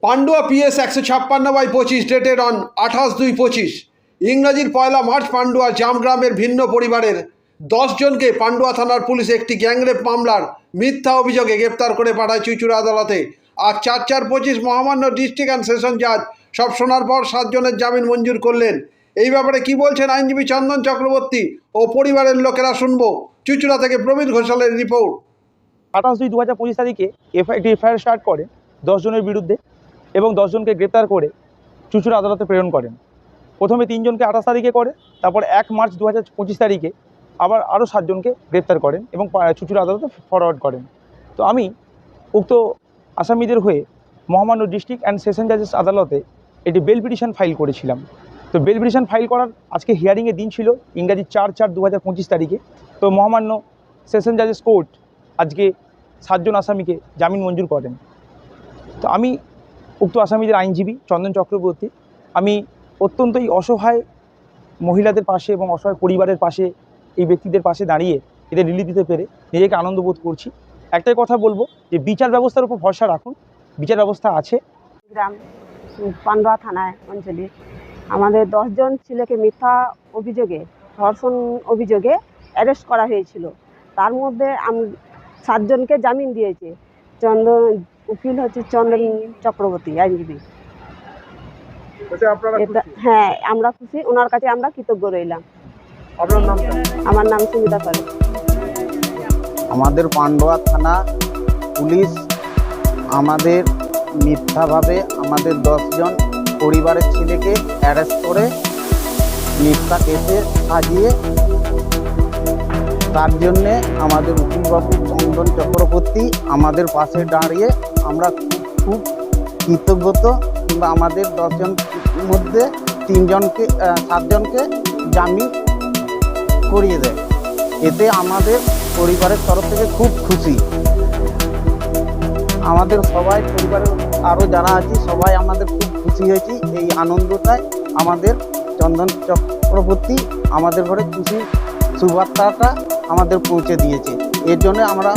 Pandua PS 156/25 dated on 28/2/25 ইংরাজির 1 March Pandua জামগ্রামের ভিন্ন পরিবারের 10 জনকে পান্ডুয়া থানার পুলিশ একটি গ্যাংরেপ মামলার মিথ্যা অভিযোগে গ্রেপ্তার করে পাঠায় চুঁচুড়া আদালতে। আজ 4/4/25 মহামান্য ডিস্ট্রিক্ট অ্যান্ড সেশন জাজ সব শোনার পর 7 জনের জামিন মঞ্জুর করলেন। এই ব্যাপারে কি বলছেন আইনজীবী চন্দন চক্রবর্তী ও পরিবারের লোকেরা শুনবো। চুঁচুড়া থেকে প্রবীণ ঘোষালের রিপোর্ট। 28/2/2025 তারিখে এফআইআর স্টার্ট করে 10 জনের বিরুদ্ধে এবং 10 জনকে গ্রেপ্তার করে চুঁচুড়া আদালতে প্রেরণ করেন। প্রথমে 3 জনকে 28 তারিখে করে, তারপর 1 মার্চ 2025 তারিখে আবার আরও 7 জনকে গ্রেপ্তার করেন এবং চুঁচুড়া আদালতে ফরওয়ার্ড করেন। তো আমি উক্ত আসামিদের হয়ে মহামান্য ডিস্ট্রিক্ট অ্যান্ড সেশন জাজেস আদালতে একটি বেল পিটিশন ফাইল করেছিলাম। তো বেল পিটিশন ফাইল করার আজকে হিয়ারিংয়ের দিন ছিল ইংরাজি 4/4/2025 তারিখে। তো মহামান্য সেশন জাজেস কোর্ট আজকে 7 জন আসামিকে জামিন মঞ্জুর করেন। তো আমি উক্ত আসামিদের আইনজীবী চন্দন চক্রবর্তী, আমি অত্যন্তই অসহায় মহিলাদের পাশে এবং অসহায় পরিবারের পাশে, এই ব্যক্তিদের পাশে দাঁড়িয়ে এদের রিলিফ দিতে পেরে নিজেকে আনন্দ বোধ করছি। একটাই কথা বলবো যে বিচার ব্যবস্থার উপর ভরসা রাখুন, বিচার ব্যবস্থা আছে। গ্রাম পান্ডুয়া থানায় অঞ্চলে আমাদের 10 জন ছেলেকে মিথ্যা অভিযোগে, ধর্ষণ অভিযোগে অ্যারেস্ট করা হয়েছিল। তার মধ্যে 7 জনকে জামিন দিয়েছে। উকিল হচ্ছে চন্দন চক্রবর্তী আইনজীবী। হ্যাঁ, আমরা খুশি, ওনার কাছে আমরা কৃতজ্ঞ রইলাম। আমার নাম সুমিতা পাল। আমাদের পান্ডুয়া থানা পুলিশ আমাদের মিথ্যাভাবে আমাদের 10 জন পরিবারের ছেলেকে অ্যারেস্ট করে মিথ্যা কেসে সাজিয়ে, তার জন্যে আমাদের উকিলবাবু চন্দন চক্রবর্তী আমাদের পাশে দাঁড়িয়ে আমরা খুব কৃতজ্ঞত। কিংবা আমাদের 10 জন মধ্যে 7 জনকে জামিন করিয়ে দেয়। এতে আমাদের পরিবারের তরফ থেকে খুব খুশি। আমাদের সবাই পরিবারের আরও যারা আছি সবাই আমাদের খুব খুশি হয়েছি। এই আনন্দটায় আমাদের চন্দন চক্রবর্তী আমাদের ঘরে খুশির সুবার্তাটা আমাদের পৌঁছে দিয়েছে। এর জন্য আমরা